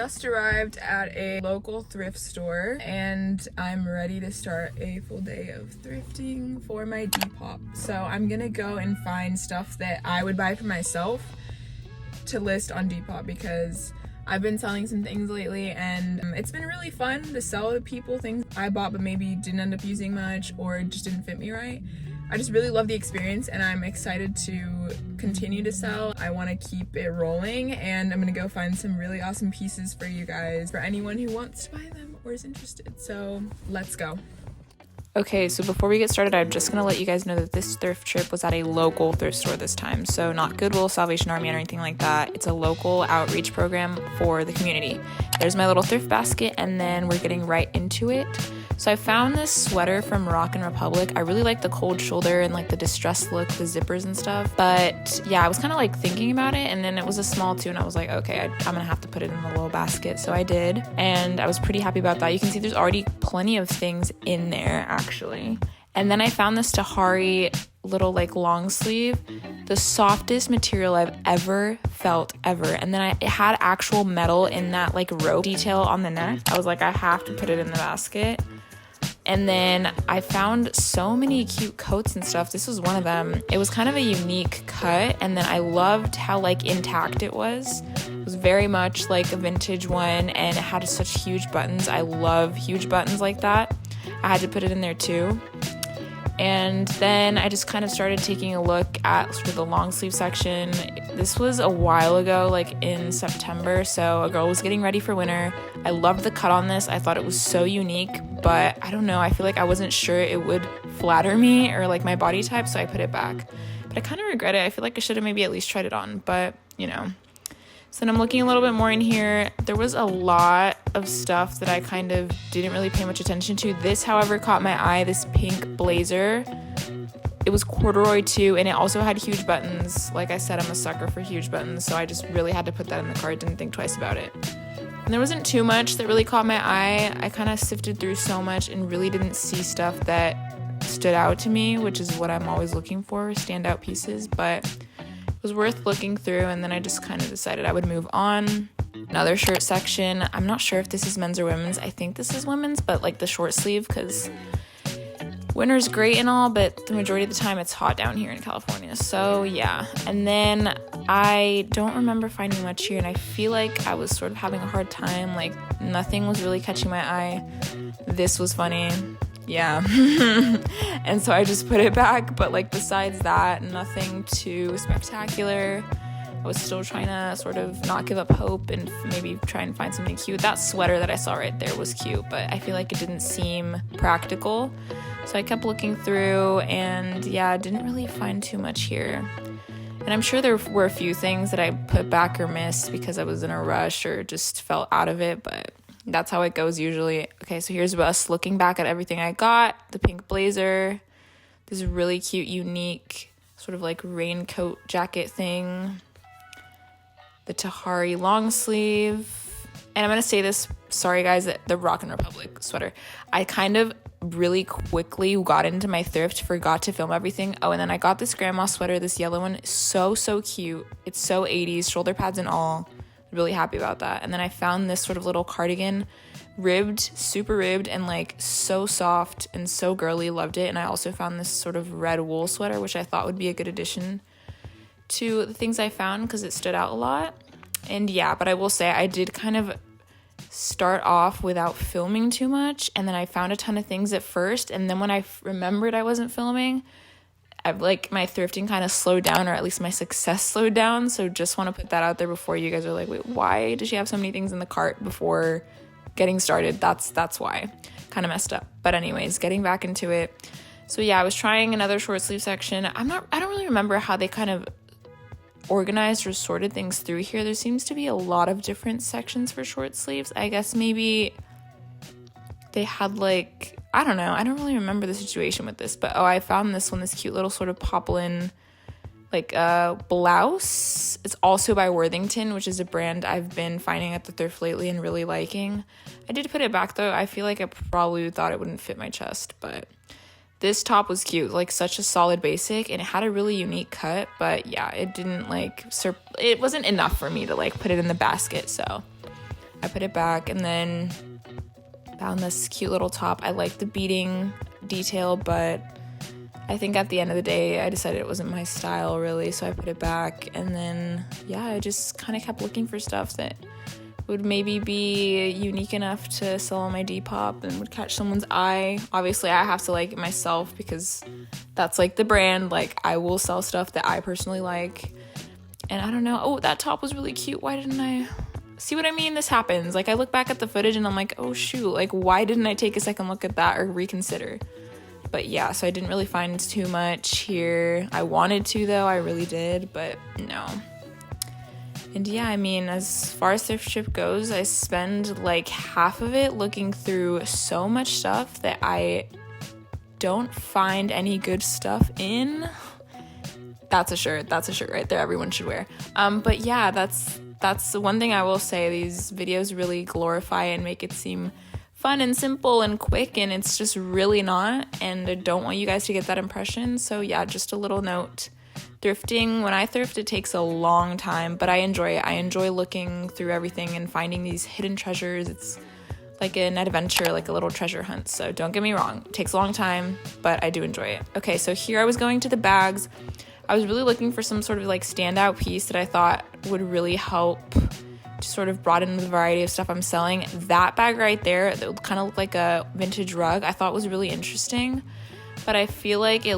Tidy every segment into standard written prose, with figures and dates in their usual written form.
just arrived at a local thrift store and I'm ready to start a full day of thrifting for my Depop. So I'm gonna go and find stuff that I would buy for myself to list on Depop because I've been selling some things lately and it's been really fun to sell to people things I bought but maybe didn't end up using much or just didn't fit me right. I just really love the experience and I'm excited to continue to sell. I want to keep it rolling and I'm gonna go find some really awesome pieces for you guys, for anyone who wants to buy them or is interested. So let's go. Okay, so before we get started, I'm just going to let you guys know that this thrift trip was at a local thrift store this time. So not Goodwill, Salvation Army, or anything like that. It's a local outreach program for the community. There's my little thrift basket, and then we're getting right into it. So I found this sweater from Rock & Republic. I really like the cold shoulder and like the distressed look, the zippers and stuff. But yeah, I was kind of like thinking about it, and then it was a small too, and I was like, okay, I'm going to have to put it in the little basket. So I did, and I was pretty happy about that. You can see there's already plenty of things in there, actually. And then I found this Tahari little like long sleeve, the softest material I've ever felt ever. And then it had actual metal in that like rope detail on the neck. I was like, I have to put it in the basket. And then I found so many cute coats and stuff. This was one of them. It was kind of a unique cut, and then I loved how like intact it was. It was very much like a vintage one, and it had such huge buttons. I love huge buttons like that. I had to put it in there too. And then I just kind of started taking a look at sort of the long sleeve section. This was a while ago, like in September, so a girl was getting ready for winter. I loved the cut on this. I thought it was so unique, but I don't know, I feel like I wasn't sure it would flatter me or like my body type, so I put it back. But I kind of regret it. I feel like I should have maybe at least tried it on, but you know. So then I'm looking a little bit more in here. There was a lot of stuff that I kind of didn't really pay much attention to. This, however, caught my eye, this pink blazer. It was corduroy too, and it also had huge buttons. Like I said, I'm a sucker for huge buttons, so I just really had to put that in the cart, didn't think twice about it. And there wasn't too much that really caught my eye. I kind of sifted through so much and really didn't see stuff that stood out to me, which is what I'm always looking for, standout pieces, but it was worth looking through, and then I just kind of decided I would move on. Another shirt section. I'm not sure if this is men's or women's. I think this is women's, but like the short sleeve, because winter's great and all, but the majority of the time it's hot down here in California. So yeah. And then I don't remember finding much here, and I feel like I was sort of having a hard time. Like nothing was really catching my eye. This was funny. Yeah. And so I just put it back, but like besides that, nothing too spectacular. I was still trying to sort of not give up hope and maybe try and find something cute. That sweater that I saw right there was cute, but I feel like it didn't seem practical. So I kept looking through, and yeah, I didn't really find too much here. And I'm sure there were a few things that I put back or missed because I was in a rush or just felt out of it, but that's how it goes usually. Okay, so here's us looking back at everything I got. The pink blazer, this really cute, unique sort of like raincoat jacket thing. The Tahari long sleeve. And I'm going to say this, sorry guys, the Rock & Republic sweater. I kind of really quickly got into my thrift, forgot to film everything. Oh, and then I got this grandma sweater, this yellow one. So cute. It's so 80s, shoulder pads and all. Really happy about that. And then I found this sort of little cardigan, ribbed, super ribbed, and like so soft and so girly. Loved it. And I also found this sort of red wool sweater, which I thought would be a good addition to the things I found because it stood out a lot. And yeah, but I will say I did kind of start off without filming too much, and then I found a ton of things at first, and then when I remembered I wasn't filming, I've like my thrifting kind of slowed down, or at least my success slowed down. So just want to put that out there before you guys are like, wait, why does she have so many things in the cart before getting started? That's why. Kind of messed up. But anyways, getting back into it. So yeah, I was trying another short sleeve section. I don't really remember how they kind of organized or sorted things through here. There seems to be a lot of different sections for short sleeves. I guess maybe they had like, I don't know. I don't really remember the situation with this, but I found this one, this cute little sort of poplin like blouse. It's also by Worthington, which is a brand I've been finding at the thrift lately and really liking. I did put it back though. I feel like I probably thought it wouldn't fit my chest, but this top was cute, like such a solid basic, and it had a really unique cut, but yeah, it didn't like, it wasn't enough for me to like put it in the basket, so I put it back, and then found this cute little top. I like the beading detail, but I think at the end of the day, I decided it wasn't my style really, so I put it back. And then, yeah, I just kind of kept looking for stuff that would maybe be unique enough to sell on my Depop and would catch someone's eye. Obviously, I have to like it myself because that's like the brand. Like, I will sell stuff that I personally like. And I don't know. Oh, that top was really cute. Why didn't I... See what I mean? This happens. Like, I look back at the footage and I'm like, oh shoot, like, why didn't I take a second look at that or reconsider? But yeah, so I didn't really find too much here. I wanted to though, I really did, but no. And yeah, I mean, as far as thrift shop goes, I spend like half of it looking through so much stuff that I don't find any good stuff in. That's a shirt right there everyone should wear. But yeah, that's the one thing I will say. These videos really glorify and make it seem fun and simple and quick, and it's just really not, and I don't want you guys to get that impression. So yeah, just a little note. Thrifting, when I thrift, it takes a long time, but I enjoy it. I enjoy looking through everything and finding these hidden treasures. It's like an adventure, like a little treasure hunt. So don't get me wrong, it takes a long time, but I do enjoy it. Okay, so here I was going to the bags. I was really looking for some sort of like standout piece that I thought would really help to sort of broaden the variety of stuff I'm selling. That bag right there, that kind of looked like a vintage rug, I thought was really interesting, but I feel like it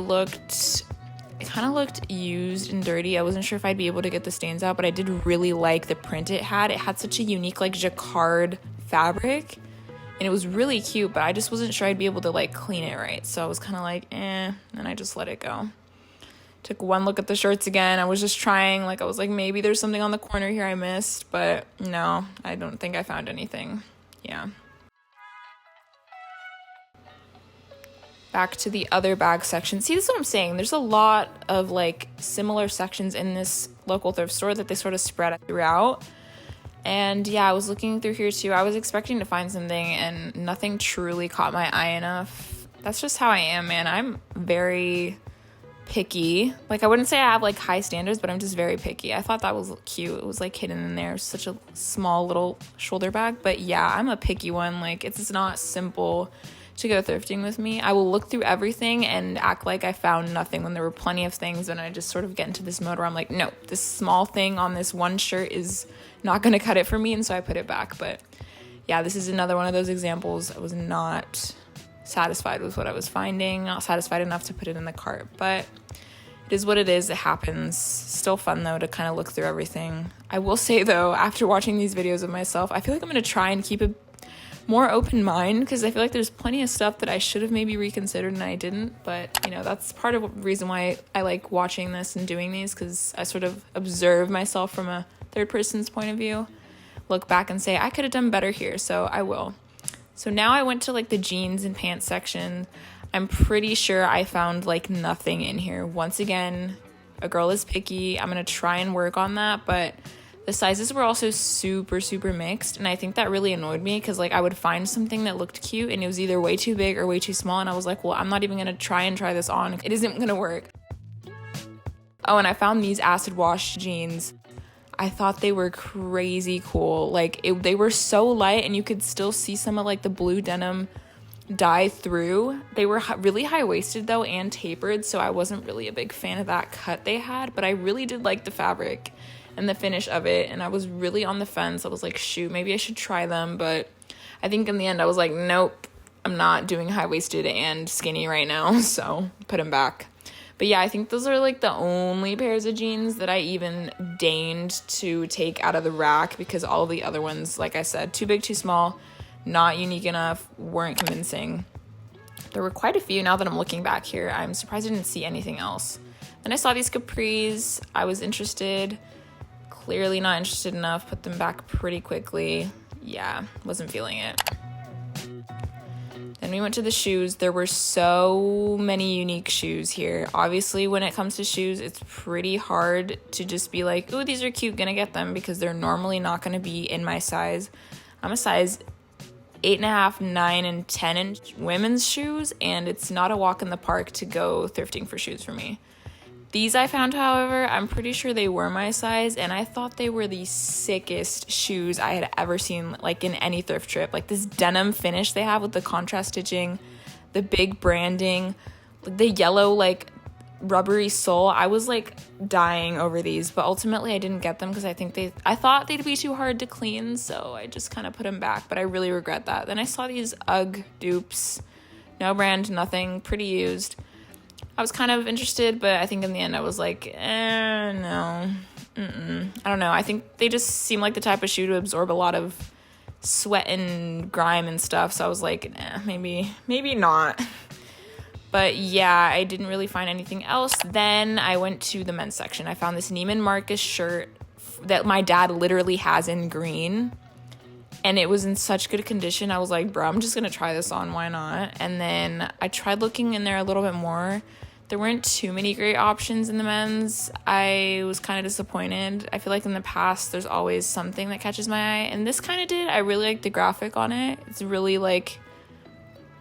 kind of looked used and dirty. I wasn't sure if I'd be able to get the stains out, but I did really like the print it had. It had such a unique like jacquard fabric, and it was really cute, but I just wasn't sure I'd be able to like clean it right. So I was kind of like, and I just let it go. Took one look at the shirts again. I was just trying, like, I was like, maybe there's something on the corner here I missed, but no, I don't think I found anything. Yeah. Back to the other bag section. See, this is what I'm saying. There's a lot of like similar sections in this local thrift store that they sort of spread throughout. And yeah, I was looking through here too. I was expecting to find something and nothing truly caught my eye enough. That's just how I am, man. I'm very picky. Like, I wouldn't say I have like high standards, but I'm just very picky. I thought that was cute. It was like hidden in there, such a small little shoulder bag. But yeah, I'm a picky one. Like, it's not simple to go thrifting with me. I will look through everything and act like I found nothing when there were plenty of things, and I just sort of get into this mode where I'm like, no, this small thing on this one shirt is not going to cut it for me, and so I put it back. But yeah, this is another one of those examples. I was not satisfied with what I was finding, not satisfied enough to put it in the cart, but it is what it is. It happens. Still fun though to kind of look through everything. I will say though, after watching these videos of myself, I feel like I'm going to try and keep a more open mind, because I feel like there's plenty of stuff that I should have maybe reconsidered and I didn't. But you know, that's part of the reason why I like watching this and doing these, because I sort of observe myself from a third person's point of view, look back and say I could have done better here, so I will. So now I went to like the jeans and pants section. I'm pretty sure I found like nothing in here. Once again, a girl is picky. I'm gonna try and work on that, but the sizes were also super, super mixed, and I think that really annoyed me, because like I would find something that looked cute and it was either way too big or way too small, and I was like, well, I'm not even gonna try this on. It isn't gonna work. Oh, and I found these acid wash jeans. I thought they were crazy cool. Like, they were so light and you could still see some of like the blue denim dye through. They were really high-waisted though and tapered, so I wasn't really a big fan of that cut they had, but I really did like the fabric and the finish of it, and I was really on the fence. I was like, shoot, maybe I should try them, but I think in the end I was like, nope, I'm not doing high-waisted and skinny right now, so put them back. But yeah, I think those are like the only pairs of jeans that I even deigned to take out of the rack, because all of the other ones, like I said, too big, too small, not unique enough, weren't convincing. There were quite a few now that I'm looking back here. I'm surprised I didn't see anything else. Then I saw these capris. I was interested, clearly not interested enough, put them back pretty quickly. Yeah, wasn't feeling it. Then we went to the shoes. There were so many unique shoes here. Obviously, when it comes to shoes, it's pretty hard to just be like, oh, these are cute, gonna get them, because they're normally not gonna be in my size. I'm a size 8.5, 9, and 10 inch women's shoes, and it's not a walk in the park to go thrifting for shoes for me. These I found, however, I'm pretty sure they were my size, and I thought they were the sickest shoes I had ever seen, like in any thrift trip. Like this denim finish they have with the contrast stitching, the big branding, the yellow like rubbery sole. I was like dying over these, but ultimately I didn't get them because I thought they'd be too hard to clean, so I just kind of put them back, but I really regret that. Then I saw these UGG dupes, no brand, nothing, pretty used. I was kind of interested, but I think in the end I was like, no. I don't know. I think they just seem like the type of shoe to absorb a lot of sweat and grime and stuff. So I was like, maybe not. But yeah, I didn't really find anything else. Then I went to the men's section. I found this Neiman Marcus shirt that my dad literally has in green. And it was in such good condition. I was like, bro, I'm just going to try this on. Why not? And then I tried looking in there a little bit more. There weren't too many great options in the men's. I was kind of disappointed. I feel like in the past, there's always something that catches my eye. And this kind of did. I really like the graphic on it. It's really like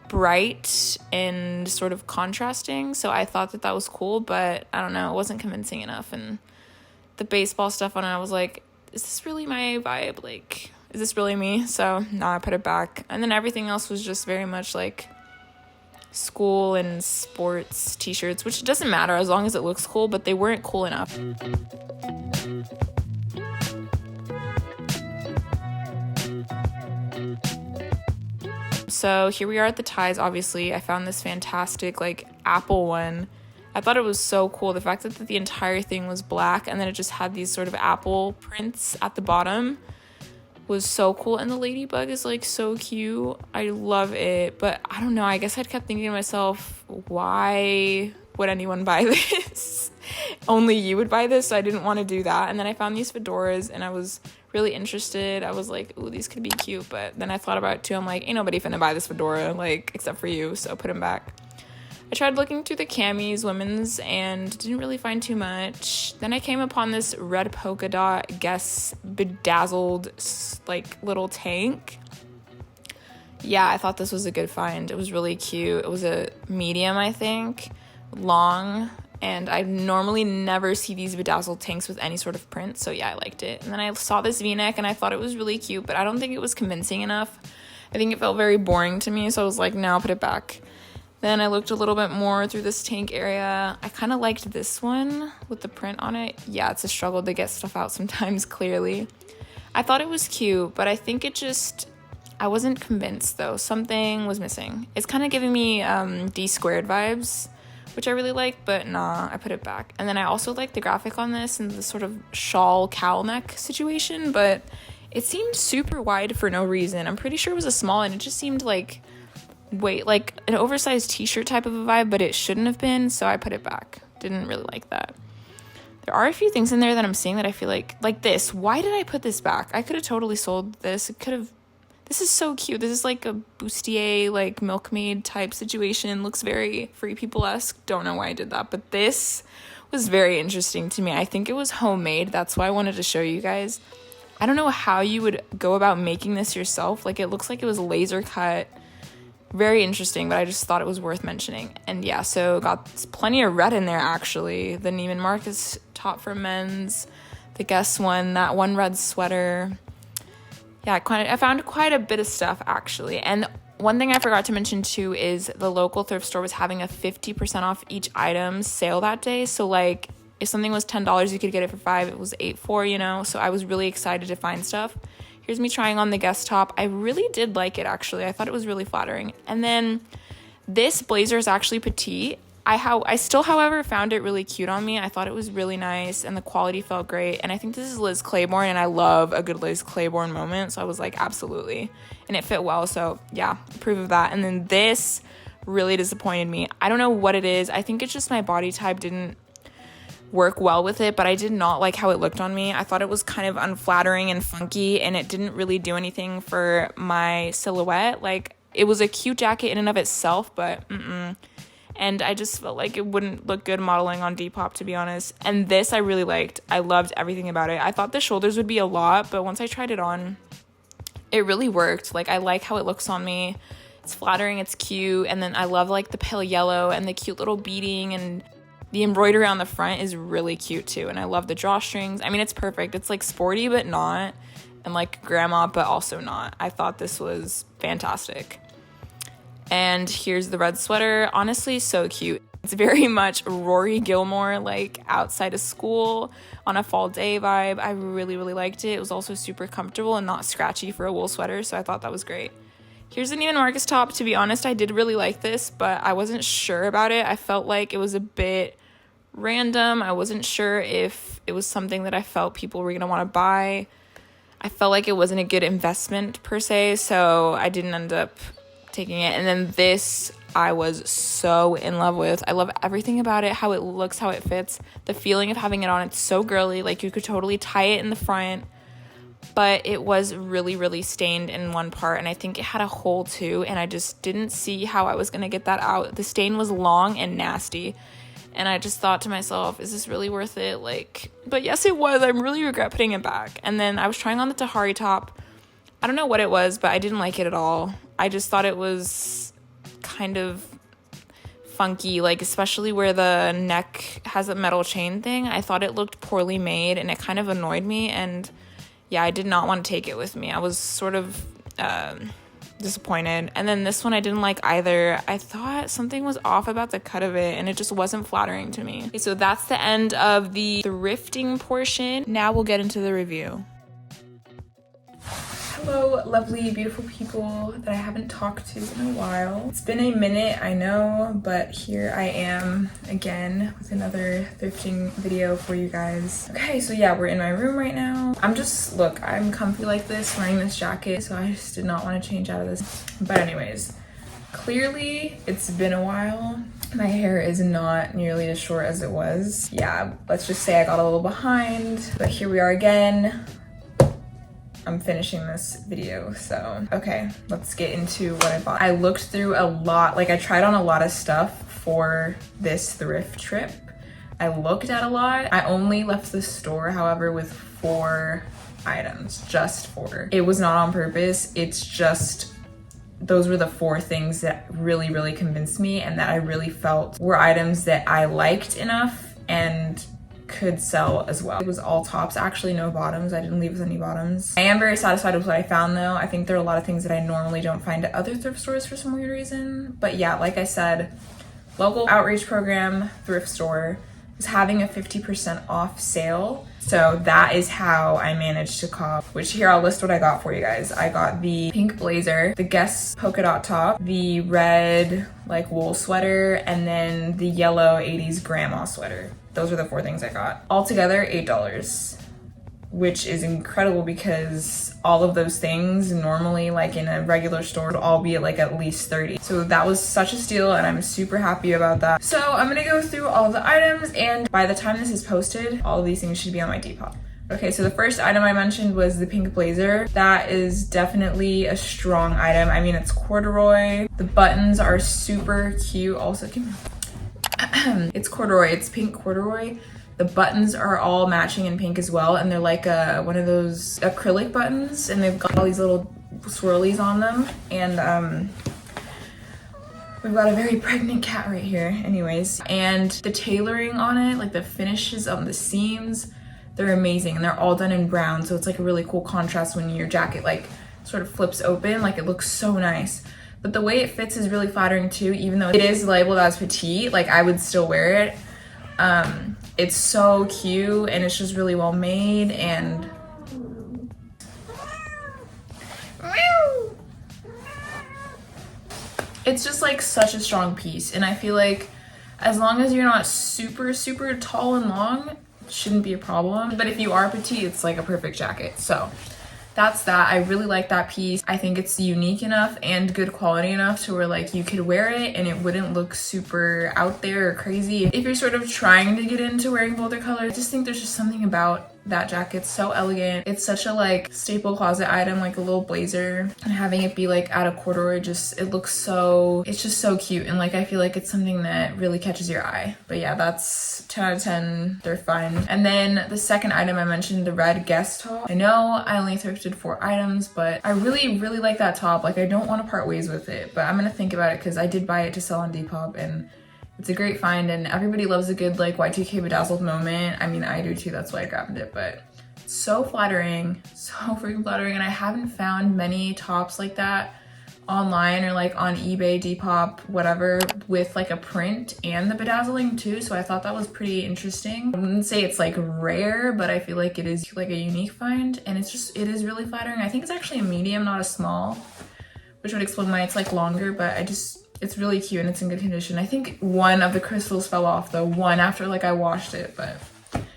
bright and sort of contrasting. So I thought that was cool. But I don't know. It wasn't convincing enough. And the baseball stuff on it, I was like, is this really my vibe? Like, is this really me? So no, I put it back. And then everything else was just very much like school and sports t-shirts, which doesn't matter as long as it looks cool, but they weren't cool enough. So here we are at the ties. Obviously I found this fantastic like apple one. I thought it was so cool, the fact that the entire thing was black and then it just had these sort of apple prints at the bottom was so cool. And the ladybug is like so cute. I love it. But I don't know, I guess I'd kept thinking to myself, why would anyone buy this? Only you would buy this, so I didn't want to do that. And then I found these fedoras and I was really interested. I was like, ooh, these could be cute. But then I thought about it too. I'm like, ain't nobody finna buy this fedora, like, except for you, so put them back. I tried looking through the camis, women's, and didn't really find too much. Then I came upon this red polka dot Guess bedazzled like little tank. Yeah, I thought this was a good find. It was really cute. It was a medium, I think, long, and I normally never see these bedazzled tanks with any sort of print, so yeah, I liked it. And then I saw this v-neck and I thought it was really cute, but I don't think it was convincing enough. I think it felt very boring to me, so I was like, no, I'll put it back. Then I looked a little bit more through this tank area. I kind of liked this one with the print on it. Yeah, it's a struggle to get stuff out sometimes, clearly. I thought it was cute, but I think I wasn't convinced though. Something was missing. It's kind of giving me D squared vibes, which I really like, but nah, I put it back. And then I also like the graphic on this and the sort of shawl cowl neck situation, but it seemed super wide for no reason. I'm pretty sure it was a small and it just seemed like an oversized t-shirt type of a vibe, but it shouldn't have been, so I put it back. Didn't really like that. There are a few things in there that I'm seeing that I feel like this. Why did I put this back? I could have totally sold this. This is so cute. This is like a bustier, like milkmaid type situation. Looks very Free People-esque. Don't know why I did that, but this was very interesting to me. I think it was homemade. That's why I wanted to show you guys. I don't know how you would go about making this yourself. Like, it looks like it was laser cut. Very interesting, but I just thought it was worth mentioning. And yeah, so got plenty of red in there, actually. The Neiman Marcus top for men's, the Guess one, that one red sweater. Yeah, I found quite a bit of stuff, actually. And one thing I forgot to mention, too, is the local thrift store was having a 50% off each item sale that day. So, like, if something was $10, you could get it for $5. It was $8 for, you know? So I was really excited to find stuff. Here's me trying on the Guess top. I really did like it, actually. I thought it was really flattering. And then this blazer is actually petite. I still, however, found it really cute on me. I thought it was really nice and the quality felt great. And I think this is Liz Claiborne and I love a good Liz Claiborne moment. So I was like, absolutely. And it fit well. So yeah, approve of that. And then this really disappointed me. I don't know what it is. I think it's just my body type didn't work well with it, but I did not like how it looked on me. I thought it was kind of unflattering and funky, and it didn't really do anything for my silhouette. Like, it was a cute jacket in and of itself, but and I just felt like it wouldn't look good modeling on Depop, to be honest. And this I really liked. I loved everything about it. I thought the shoulders would be a lot, but once I tried it on, it really worked. Like, I like how it looks on me. It's flattering, it's cute, and then I love like the pale yellow and the cute little beading, and The embroidery on the front is really cute too, and I love the drawstrings. I mean, it's perfect. It's like sporty but not, and like grandma but also not. I thought this was fantastic. And here's the red sweater. Honestly, so cute. It's very much Rory Gilmore, like outside of school on a fall day vibe. I really, really liked it. It was also super comfortable and not scratchy for a wool sweater, so I thought that was great. Here's the Neiman Marcus top. To be honest, I did really like this, but I wasn't sure about it. I felt like it was a bit random. I wasn't sure if it was something that I felt people were going to want to buy. I felt like it wasn't a good investment per se, so I didn't end up taking it. And then this I was so in love with. I love everything about it, how it looks, how it fits, the feeling of having it on. It's so girly, like you could totally tie it in the front, but it was really, really stained in one part, and I think it had a hole too, and I just didn't see how I was gonna get that out. The stain was long and nasty, and I just thought to myself, is this really worth it? Like, but yes, it was. I really regret putting it back. And then I was trying on the Tahari top. I don't know what it was, but I didn't like it at all. I just thought it was kind of funky, like especially where the neck has a metal chain thing. I thought it looked poorly made, and it kind of annoyed me, and yeah, I did not want to take it with me. I was sort of disappointed. And then this one I didn't like either. I thought something was off about the cut of it, and it just wasn't flattering to me. Okay, so that's the end of the thrifting portion. Now we'll get into the review. Hello, lovely, beautiful people that I haven't talked to in a while. It's been a minute, I know, but here I am again with another thrifting video for you guys. Okay, so yeah, we're in my room right now. Look, I'm comfy like this, wearing this jacket, so I just did not want to change out of this. But anyways, clearly it's been a while. My hair is not nearly as short as it was. Yeah, let's just say I got a little behind, but here we are again. I'm finishing this video, so okay, let's get into what I bought. I looked through a lot, like I tried on a lot of stuff for this thrift trip. I looked at a lot. I only left the store, however, with 4 items, just 4. It was not on purpose, it's just those were the 4 things that really, really convinced me and that I really felt were items that I liked enough and could sell as well. It was all tops, actually no bottoms. I didn't leave with any bottoms. I am very satisfied with what I found though. I think there are a lot of things that I normally don't find at other thrift stores for some weird reason. But yeah, like I said, local outreach program thrift store is having a 50% off sale. So that is how I managed to cop, which here I'll list what I got for you guys. I got the pink blazer, the Guess polka dot top, the red like wool sweater, and then the yellow 80s grandma sweater. Those are the 4 things I got. Altogether, $8, which is incredible because all of those things normally, like in a regular store, would all be at least $30. So that was such a steal, and I'm super happy about that. So I'm gonna go through all the items, and by the time this is posted, all of these things should be on my Depop. Okay, so the first item I mentioned was the pink blazer. That is definitely a strong item. I mean, it's corduroy. The buttons are super cute. Also, it's corduroy, it's pink corduroy. The buttons are all matching in pink as well, and they're like one of those acrylic buttons, and they've got all these little swirlies on them. And we've got a very pregnant cat right here, anyways. And the tailoring on it, like the finishes on the seams, they're amazing, and they're all done in brown, so it's like a really cool contrast when your jacket like sort of flips open. Like, it looks so nice. But the way it fits is really flattering too, even though it is labeled as petite. Like, I would still wear it. It's so cute, and it's just really well made, and it's just like such a strong piece. And I feel like as long as you're not super, super tall and long, it shouldn't be a problem. But if you are petite, it's like a perfect jacket. So that's that. I really like that piece. I think it's unique enough and good quality enough to where like you could wear it and it wouldn't look super out there or crazy. If you're sort of trying to get into wearing bolder colors, I just think there's just something about that jacket. It's so elegant. It's such a like staple closet item, like a little blazer, and having it be like out of corduroy, just it looks so, it's just so cute. And like I feel like it's something that really catches your eye. But yeah, that's 10 out of 10. They're fun. And then the second item I mentioned, the red Guess top. I know I only thrifted 4 items, but I really like that top. Like, I don't want to part ways with it, but I'm gonna think about it because I did buy it to sell on Depop, and It's a great find, and everybody loves a good like Y2K bedazzled moment. I mean, I do too, that's why I grabbed it, but it's so flattering, so freaking flattering. And I haven't found many tops like that online or like on eBay, Depop, whatever, with like a print and the bedazzling too. So I thought that was pretty interesting. I wouldn't say it's like rare, but I feel like it is like a unique find, and it is really flattering. I think it's actually a medium, not a small, which would explain why it's like longer, but it's really cute and it's in good condition. I think one of the crystals fell off though, one after like I washed it, but.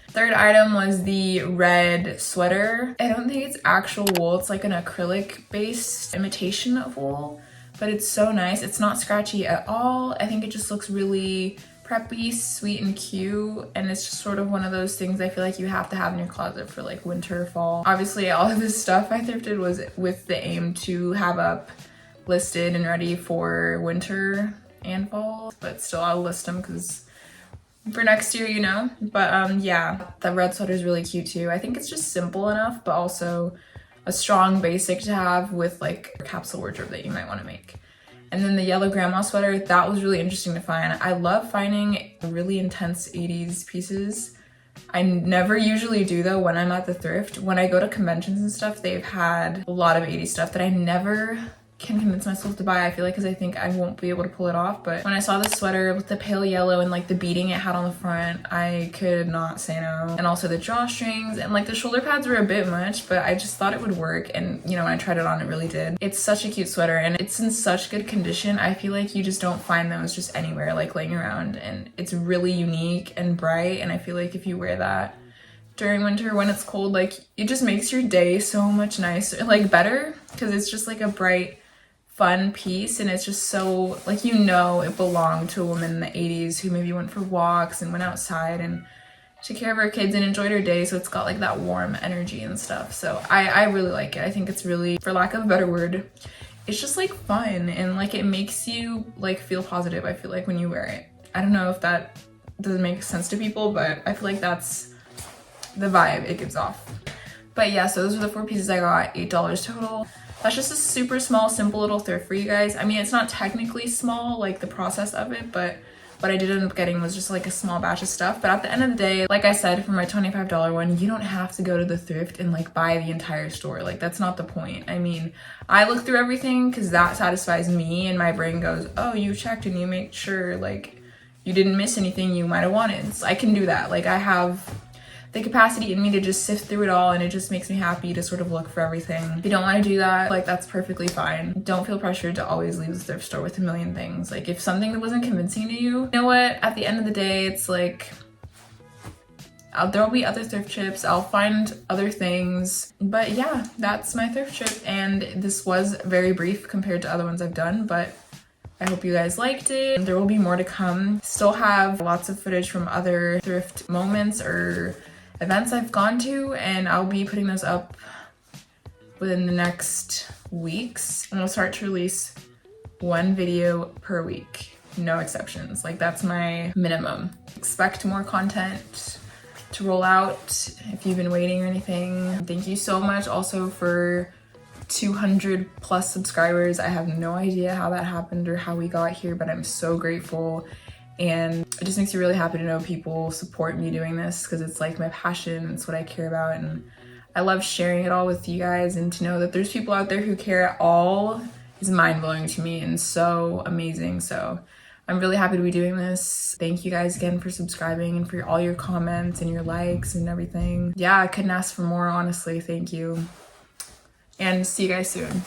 Third item was the red sweater. I don't think it's actual wool, it's like an acrylic based imitation of wool, but it's so nice. It's not scratchy at all. I think it just looks really preppy, sweet, and cute, and it's just sort of one of those things I feel like you have to have in your closet for like winter, fall. Obviously all of this stuff I thrifted was with the aim to have up listed and ready for winter and fall, but still I'll list them because for next year, you know. But yeah, the red sweater is really cute too. I think it's just simple enough, but also a strong basic to have with like a capsule wardrobe that you might want to make. And then the yellow grandma sweater, that was really interesting to find. I love finding really intense 80s pieces. I never usually do though when I'm at the thrift. When I go to conventions and stuff, they've had a lot of 80s stuff that I never can convince myself to buy, I feel like, because I think I won't be able to pull it off. But when I saw the sweater with the pale yellow and like the beading it had on the front, I could not say no. And also the drawstrings and like the shoulder pads were a bit much, but I just thought it would work, and you know, when I tried it on, it really did. It's such a cute sweater and it's in such good condition. I feel like you just don't find those just anywhere like laying around, and it's really unique and bright, and I feel like if you wear that during winter when it's cold, like it just makes your day so much nicer, like better, because it's just like a bright, fun piece, and it's just so like, you know, it belonged to a woman in the 80s who maybe went for walks and went outside and took care of her kids and enjoyed her day, so it's got like that warm energy and stuff. So I really like it. I think it's really, for lack of a better word, it's just like fun, and like it makes you like feel positive, I feel like, when you wear it. I don't know if that doesn't make sense to people, but I feel like that's the vibe it gives off. But yeah, so those are the 4 pieces I got, $8 total. That's just a super small, simple little thrift for you guys. I mean, it's not technically small, like the process of it, but what I did end up getting was just like a small batch of stuff. But at the end of the day, like I said, for my $25 one, you don't have to go to the thrift and like buy the entire store. Like that's not the point. I mean, I look through everything because that satisfies me, and my brain goes, oh, you checked and you make sure like you didn't miss anything you might have wanted. So I can do that. Like I have the capacity in me to just sift through it all, and it just makes me happy to sort of look for everything. If you don't want to do that, like that's perfectly fine. Don't feel pressured to always leave the thrift store with a million things. Like if something that wasn't convincing to you, you know what, at the end of the day, it's like there'll be other thrift trips, I'll find other things. But yeah, that's my thrift trip, and this was very brief compared to other ones I've done, but I hope you guys liked it. There will be more to come. Still have lots of footage from other thrift moments or events I've gone to, and I'll be putting those up within the next weeks, and we'll start to release 1 video per week, no exceptions. Like that's my minimum. Expect more content to roll out if you've been waiting or anything. Thank you so much also for 200 plus subscribers. I have no idea how that happened or how we got here, but I'm so grateful. And it just makes me really happy to know people support me doing this, because it's like my passion, it's what I care about, and I love sharing it all with you guys, and to know that there's people out there who care at all is mind-blowing to me and so amazing. So I'm really happy to be doing this. Thank you guys again for subscribing and for all your comments and your likes and everything. Yeah, I couldn't ask for more, honestly. Thank you. And see you guys soon.